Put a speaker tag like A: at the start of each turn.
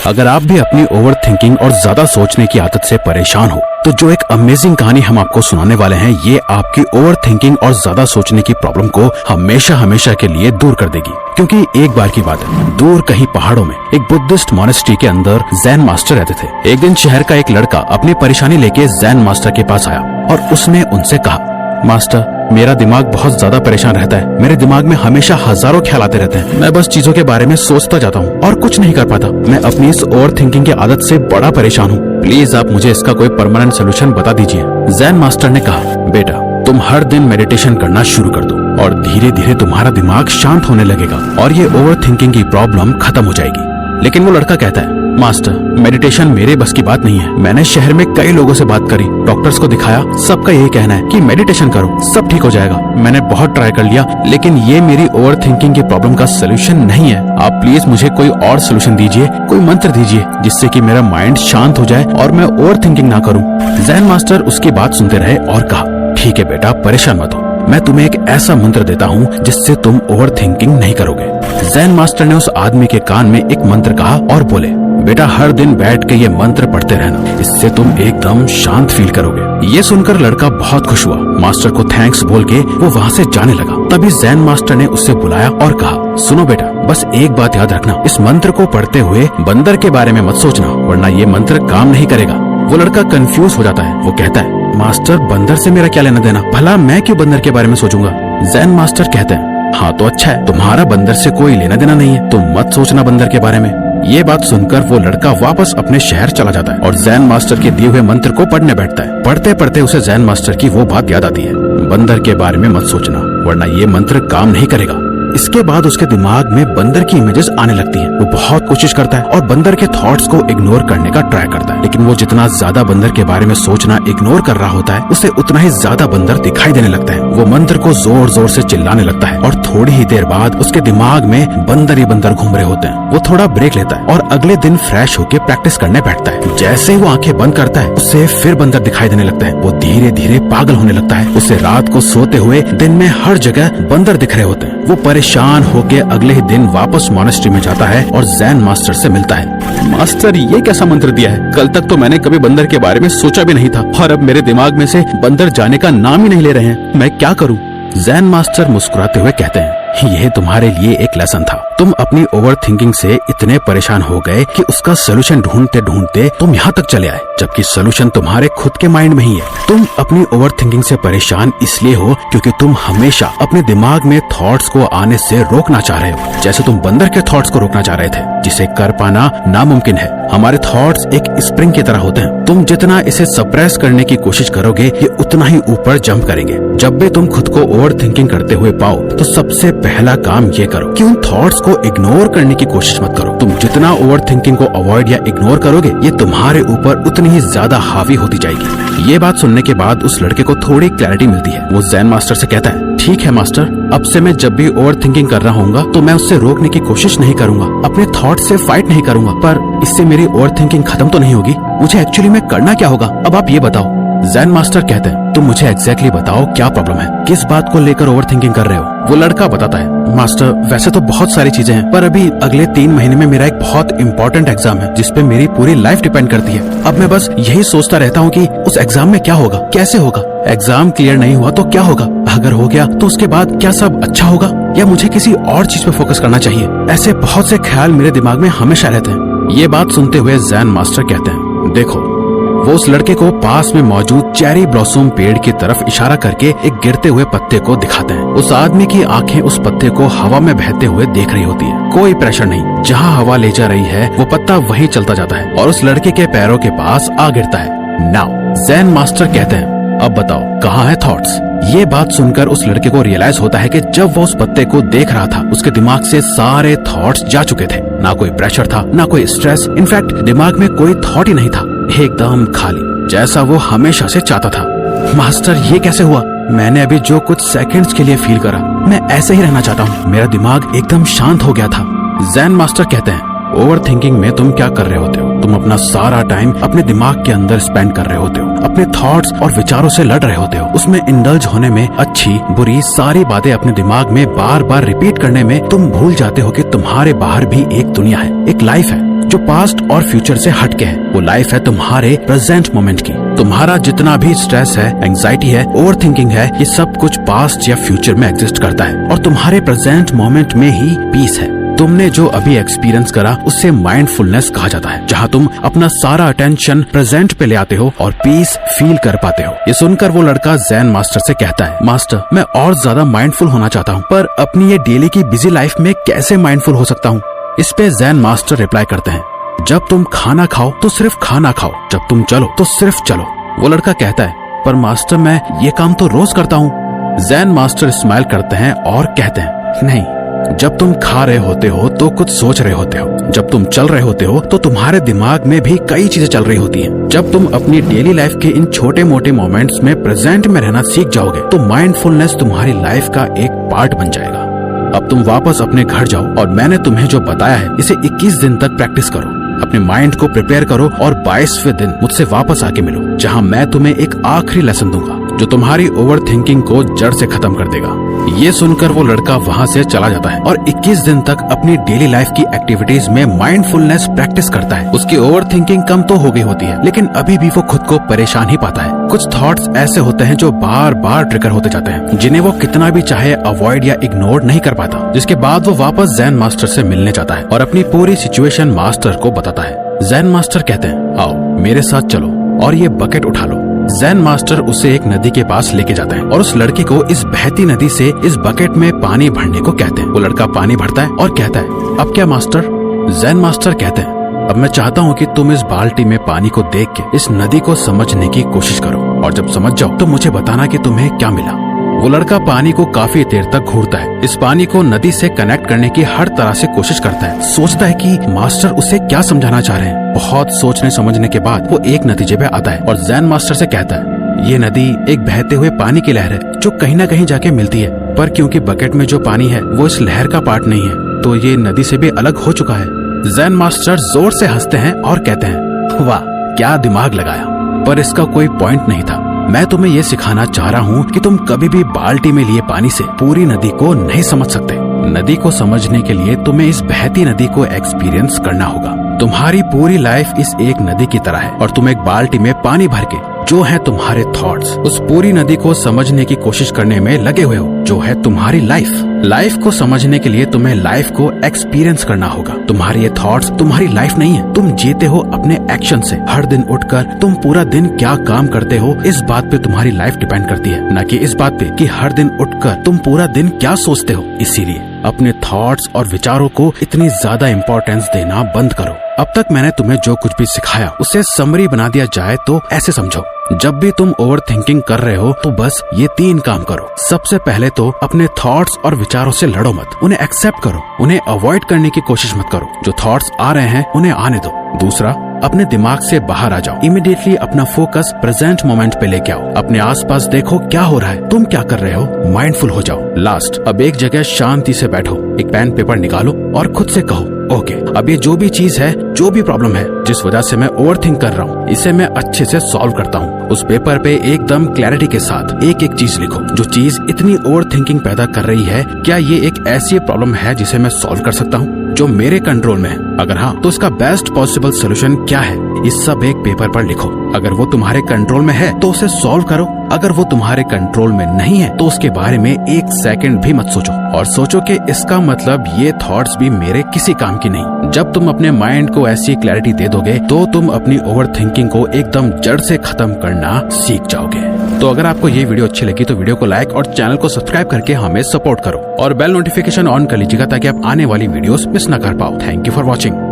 A: अगर आप भी अपनी ओवर थिंकिंग और ज्यादा सोचने की आदत से परेशान हो तो जो एक अमेजिंग कहानी हम आपको सुनाने वाले हैं ये आपकी ओवर थिंकिंग और ज्यादा सोचने की प्रॉब्लम को हमेशा हमेशा के लिए दूर कर देगी। क्योंकि एक बार की बात है, दूर कहीं पहाड़ों में एक बुद्धिस्ट मॉनेस्ट्री के अंदर जैन मास्टर रहते थे। एक दिन शहर का एक लड़का अपनी परेशानी लेके जैन मास्टर के पास आया और उसने उनसे कहा, मास्टर मेरा दिमाग बहुत ज्यादा परेशान रहता है। मेरे दिमाग में हमेशा हजारों ख्याल आते रहते हैं। मैं बस चीजों के बारे में सोचता जाता हूँ और कुछ नहीं कर पाता। मैं अपनी इस ओवर थिंकिंग की आदत से बड़ा परेशान हूँ। प्लीज आप मुझे इसका कोई परमानेंट सोल्यूशन बता दीजिए। जैन मास्टर ने कहा, बेटा तुम हर दिन मेडिटेशन करना शुरू कर दो और धीरे धीरे तुम्हारा दिमाग शांत होने लगेगा और ये ओवर थिंकिंग की प्रॉब्लम खत्म हो जाएगी। लेकिन वो लड़का कहता है, मास्टर मेडिटेशन मेरे बस की बात नहीं है। मैंने शहर में कई लोगों से बात करी, डॉक्टर्स को दिखाया, सबका यही कहना है कि मेडिटेशन करो सब ठीक हो जाएगा। मैंने बहुत ट्राई कर लिया लेकिन ये मेरी ओवर थिंकिंग की प्रॉब्लम का सोल्यूशन नहीं है। आप प्लीज मुझे कोई और सोल्यूशन दीजिए, कोई मंत्र दीजिए जिससे कि मेरा माइंड शांत हो जाए और मैं ओवर थिंकिंग ना करूँ। जैन मास्टर उसकी बात सुनते रहे और कहा, ठीक है बेटा परेशान मत हो, मैं तुम्हें एक ऐसा मंत्र देता हूँ जिससे तुम ओवर थिंकिंग नहीं करोगे। जैन मास्टर ने उस आदमी के कान में एक मंत्र कहा और बोले, बेटा हर दिन बैठ के ये मंत्र पढ़ते रहना, इससे तुम एकदम शांत फील करोगे। ये सुनकर लड़का बहुत खुश हुआ। मास्टर को थैंक्स बोल के वो वहाँ से जाने लगा। तभी जैन मास्टर ने उससे बुलाया और कहा, सुनो बेटा बस एक बात याद रखना, इस मंत्र को पढ़ते हुए बंदर के बारे में मत सोचना वरना ये मंत्र काम नहीं करेगा। वो लड़का कंफ्यूज हो जाता है। वो कहता है, मास्टर बंदर से मेरा क्या लेना देना, भला मैं क्यों बंदर के बारे में सोचूंगा। जैन मास्टर कहते हैं, हाँ तो अच्छा है, तुम्हारा बंदर से कोई लेना देना नहीं है, तुम मत सोचना बंदर के बारे में। ये बात सुनकर वो लड़का वापस अपने शहर चला जाता है और जैन मास्टर के दिए हुए मंत्र को पढ़ने बैठता है। पढ़ते पढ़ते उसे जैन मास्टर की वो बात याद आती है, बंदर के बारे में मत सोचना वरना ये मंत्र काम नहीं करेगा। इसके बाद उसके दिमाग में बंदर की इमेजेस आने लगती हैं। वो बहुत कोशिश करता है और बंदर के थॉट्स को इग्नोर करने का ट्राई करता है, लेकिन वो जितना ज्यादा बंदर के बारे में सोचना इग्नोर कर रहा होता है उसे उतना ही ज्यादा बंदर दिखाई देने लगता है। वो मंत्र को जोर जोर से चिल्लाने लगता है और थोड़ी ही देर बाद उसके दिमाग में बंदर ही बंदर घूम रहे होते हैं। वो थोड़ा ब्रेक लेता है और अगले दिन फ्रेश होकर प्रैक्टिस करने बैठता है। जैसे ही वो आंखें बंद करता है उसे फिर बंदर दिखाई देने लगता है। वो धीरे धीरे पागल होने लगता है। उसे रात को सोते हुए दिन में हर जगह बंदर दिख रहे होते हैं। वो परेशान होकर अगले ही दिन वापस मॉनेस्ट्री में जाता है और जैन मास्टर से मिलता है। मास्टर ये कैसा मंत्र दिया है, कल तक तो मैंने कभी बंदर के बारे में सोचा भी नहीं था और अब मेरे दिमाग में से बंदर जाने का नाम ही नहीं ले रहे हैं, मैं क्या करूं। जैन मास्टर मुस्कुराते हुए कहते हैं, यह तुम्हारे लिए एक लेसन था। तुम अपनी ओवर थिंकिंग से इतने परेशान हो गए कि उसका सोल्यूशन ढूंढते ढूंढते तुम यहाँ तक चले आए, जबकि सोल्यूशन तुम्हारे खुद के माइंड में ही है। तुम अपनी ओवर थिंकिंग से परेशान इसलिए हो क्योंकि तुम हमेशा अपने दिमाग में थॉट्स को आने से रोकना चाह रहे हो, जैसे तुम बंदर के थॉट्स को रोकना चाह रहे थे, जिसे कर पाना नामुमकिन है। हमारे थॉट्स एक स्प्रिंग की तरह होते हैं, तुम जितना इसे सप्रेस करने की कोशिश करोगे ये उतना ही ऊपर जंप करेंगे। जब भी तुम खुद को ओवर थिंकिंग करते हुए पाओ तो सबसे पहला काम ये करो कि उन थॉट्स को इग्नोर करने की कोशिश मत करो। तुम जितना ओवर थिंकिंग को अवॉइड या इग्नोर करोगे ये तुम्हारे ऊपर उतनी ही ज्यादा हावी होती जाएगी। ये बात सुनने के बाद उस लड़के को थोड़ी क्लैरिटी मिलती है। वो जैन मास्टर से कहता है, ठीक है मास्टर, अब से मैं जब भी ओवर थिंकिंग कर रहा हूँगा तो मैं उससे रोकने की कोशिश नहीं करूंगा, अपने थॉट से फाइट नहीं करूंगा, पर इससे मेरी ओवर थिंकिंग खत्म तो नहीं होगी। मुझे एक्चुअली में करना क्या होगा, अब आप ये बताओ। जैन मास्टर कहते हैं, तुम मुझे एग्जैक्टली बताओ क्या प्रॉब्लम है, किस बात को लेकर ओवर थिंकिंग कर रहे हो। वो लड़का बताता है, मास्टर वैसे तो बहुत सारी चीजें हैं पर अभी अगले 3 महीने में मेरा एक बहुत इंपॉर्टेंट एग्जाम है जिसपे मेरी पूरी लाइफ डिपेंड करती है। अब मैं बस यही सोचता रहता हूँ कि उस एग्जाम में क्या होगा, कैसे होगा, एग्जाम क्लियर नहीं हुआ तो क्या होगा, अगर हो गया तो उसके बाद क्या सब अच्छा होगा या मुझे किसी और चीज पे फोकस करना चाहिए। ऐसे बहुत से ख्याल मेरे दिमाग में हमेशा रहते हैं। ये बात सुनते हुए जैन मास्टर कहते हैं, देखो। वो उस लड़के को पास में मौजूद चेरी ब्लॉसम पेड़ की तरफ इशारा करके एक गिरते हुए पत्ते को दिखाते हैं। उस आदमी की आंखें उस पत्ते को हवा में बहते हुए देख रही होती है। कोई प्रेशर नहीं, जहाँ हवा ले जा रही है वो पत्ता वहीं चलता जाता है और उस लड़के के पैरों के पास आ गिरता है। नाउ जैन मास्टर कहते हैं, अब बताओ कहाँ है थॉट्स। ये बात सुनकर उस लड़के को रियलाइज होता है कि जब वो उस पत्ते को देख रहा था उसके दिमाग से सारे थॉट्स जा चुके थे। ना कोई प्रेशर था, ना कोई स्ट्रेस, इनफैक्ट दिमाग में कोई थॉट ही नहीं था, एकदम खाली, जैसा वो हमेशा से चाहता था। मास्टर ये कैसे हुआ, मैंने अभी जो कुछ सेकंड्स के लिए फील करा मैं ऐसे ही रहना चाहता हूँ, मेरा दिमाग एकदम शांत हो गया था। जैन मास्टर कहते हैं, ओवर थिंकिंग में तुम क्या कर रहे होते हो, तुम अपना सारा टाइम अपने दिमाग के अंदर स्पेंड कर रहे होते हो, अपने थॉट्स और विचारों से लड़ रहे होते हो, उसमें इंडल्ज होने में, अच्छी बुरी सारी बातें अपने दिमाग में बार बार रिपीट करने में तुम भूल जाते हो कि तुम्हारे बाहर भी एक दुनिया है, एक लाइफ है। जो पास्ट और फ्यूचर से हटके है। वो लाइफ है तुम्हारे प्रेजेंट मोमेंट की। तुम्हारा जितना भी स्ट्रेस है, एंजाइटी है, ओवरथिंकिंग है, ये सब कुछ पास्ट या फ्यूचर में एग्जिस्ट करता है और तुम्हारे प्रेजेंट मोमेंट में ही पीस है। तुमने जो अभी एक्सपीरियंस करा उसे माइंडफुलनेस कहा जाता है, जहाँ तुम अपना सारा अटेंशन प्रेजेंट पे ले आते हो और पीस फील कर पाते हो। ये सुनकर वो लड़का ज़ेन मास्टर से कहता है, मास्टर मैं और ज्यादा माइंडफुल होना चाहता हूँ, पर अपनी ये डेली की बिजी लाइफ में कैसे माइंडफुल हो सकता हूँ। इस पे ज़ेन मास्टर रिप्लाई करते हैं, जब तुम खाना खाओ तो सिर्फ खाना खाओ, जब तुम चलो तो सिर्फ चलो। वो लड़का कहता है, पर मास्टर मैं ये काम तो रोज करता हूँ। ज़ेन मास्टर स्माइल करते हैं और कहते हैं, नहीं, जब तुम खा रहे होते हो तो कुछ सोच रहे होते हो, जब तुम चल रहे होते हो तो तुम्हारे दिमाग में भी कई चीजें चल रही होती हैं। जब तुम अपनी डेली लाइफ के इन छोटे मोटे मोमेंट्स में प्रेजेंट में रहना सीख जाओगे तो माइंडफुलनेस तुम्हारी लाइफ का एक पार्ट बन जाएगा। अब तुम वापस अपने घर जाओ और मैंने तुम्हें जो बताया है इसे 21 दिन तक प्रैक्टिस करो। अपने माइंड को प्रिपेयर करो और 22वें दिन मुझसे वापस आके मिलो, जहाँ मैं तुम्हें एक आखिरी लेसन दूंगा जो तुम्हारी ओवर थिंकिंग को जड़ से खत्म कर देगा। ये सुनकर वो लड़का वहाँ से चला जाता है और 21 दिन तक अपनी डेली लाइफ की एक्टिविटीज में माइंडफुलनेस प्रैक्टिस करता है। उसकी ओवर थिंकिंग कम तो हो गई होती है, लेकिन अभी भी वो खुद को परेशान ही पाता है। कुछ थॉट्स ऐसे होते हैं जो बार बार ट्रिगर होते जाते हैं, जिन्हें वो कितना भी चाहे अवॉइड या इग्नोर नहीं कर पाता। जिसके बाद वो वापस ज़ेन मास्टर से मिलने जाता है और अपनी पूरी सिचुएशन मास्टर को बताता है। ज़ेन मास्टर कहते हैं, आओ मेरे साथ चलो और ये बकेट उठा लो। ज़ेन मास्टर उसे एक नदी के पास लेके जाता है और उस लड़के को इस बहती नदी से इस बकेट में पानी भरने को कहते हैं। वो लड़का पानी भरता है और कहता है, अब क्या मास्टर? ज़ेन मास्टर कहते हैं, अब मैं चाहता हूँ कि तुम इस बाल्टी में पानी को देख के इस नदी को समझने की कोशिश करो और जब समझ जाओ तो मुझे बताना कि तुम्हें क्या मिला। वो लड़का पानी को काफी देर तक घूरता है, इस पानी को नदी से कनेक्ट करने की हर तरह से कोशिश करता है, सोचता है कि मास्टर उसे क्या समझाना चाह रहे हैं। बहुत सोचने समझने के बाद वो एक नतीजे पे आता है और ज़ेन मास्टर से कहता है, ये नदी एक बहते हुए पानी की लहर है जो कहीं न कहीं जाके मिलती है, पर क्योंकि बकेट में जो पानी है वो इस लहर का पार्ट नहीं है तो ये नदी से भी अलग हो चुका है। ज़ेन मास्टर जोर से हंसते हैं और कहते हैं, वाह क्या दिमाग लगाया, पर इसका कोई पॉइंट नहीं था। मैं तुम्हें ये सिखाना चाह रहा हूँ कि तुम कभी भी बाल्टी में लिए पानी से पूरी नदी को नहीं समझ सकते। नदी को समझने के लिए तुम्हें इस बहती नदी को एक्सपीरियंस करना होगा। तुम्हारी पूरी लाइफ इस एक नदी की तरह है और तुम एक बाल्टी में पानी भर के जो है तुम्हारे थॉट्स, उस पूरी नदी को समझने की कोशिश करने में लगे हुए हो, जो है तुम्हारी लाइफ। लाइफ को समझने के लिए तुम्हें लाइफ को एक्सपीरियंस करना होगा। तुम्हारे ये थॉट्स तुम्हारी लाइफ नहीं है, तुम जीते हो अपने एक्शन से। हर दिन उठकर तुम पूरा दिन क्या काम करते हो, इस बात पे तुम्हारी लाइफ डिपेंड करती है, न कि इस बात पे कि हर दिन उठकर तुम पूरा दिन क्या सोचते हो। इसीलिए अपने थॉट्स और विचारों को इतनी ज्यादा इम्पोर्टेंस देना बंद करो। अब तक मैंने तुम्हें जो कुछ भी सिखाया उसे समरी बना दिया जाए तो ऐसे समझो, जब भी तुम ओवर थिंकिंग कर रहे हो तो बस ये 3 काम करो। सबसे पहले तो अपने थॉट्स और विचारों से लड़ो मत, उन्हें एक्सेप्ट करो, उन्हें अवॉइड करने की कोशिश मत करो। जो थॉट्स आ रहे हैं उन्हें आने दो। दूसरा, अपने दिमाग से बाहर आ जाओ, इमीडिएटली अपना फोकस प्रेजेंट मोमेंट पे लेके आओ। अपने आसपास देखो क्या हो रहा है, तुम क्या कर रहे हो, माइंडफुल हो जाओ। लास्ट, अब एक जगह शांति से बैठो, एक पेन पेपर निकालो और खुद से कहो, ओके अब ये जो भी चीज है, जो भी प्रॉब्लम है जिस वजह से मैं ओवरथिंक कर रहा हूँ, इसे मैं अच्छे से सॉल्व करता हूँ। उस पेपर पे एकदम क्लैरिटी के साथ एक एक चीज लिखो जो चीज इतनी ओवरथिंकिंग पैदा कर रही है। क्या ये एक ऐसी प्रॉब्लम है जिसे मैं सॉल्व कर सकता हूँ, जो मेरे कंट्रोल में है? अगर हाँ तो इसका बेस्ट पॉसिबल सोल्यूशन क्या है, इस सब एक पेपर पर लिखो। अगर वो तुम्हारे कंट्रोल में है तो उसे सॉल्व करो, अगर वो तुम्हारे कंट्रोल में नहीं है तो उसके बारे में 1 सेकंड भी मत सोचो और सोचो कि इसका मतलब ये थॉट्स भी मेरे किसी काम की नहीं। जब तुम अपने माइंड को ऐसी क्लैरिटी दे दोगे तो तुम अपनी ओवर थिंकिंग को एकदम जड़ से खत्म करना सीख जाओगे। तो अगर आपको ये वीडियो अच्छी लगी तो वीडियो को लाइक और चैनल को सब्सक्राइब करके हमें सपोर्ट करो और बेल नोटिफिकेशन ऑन कर लीजिएगा ताकि आप आने वाली वीडियोस मिस न कर पाओ। Thank you for watching.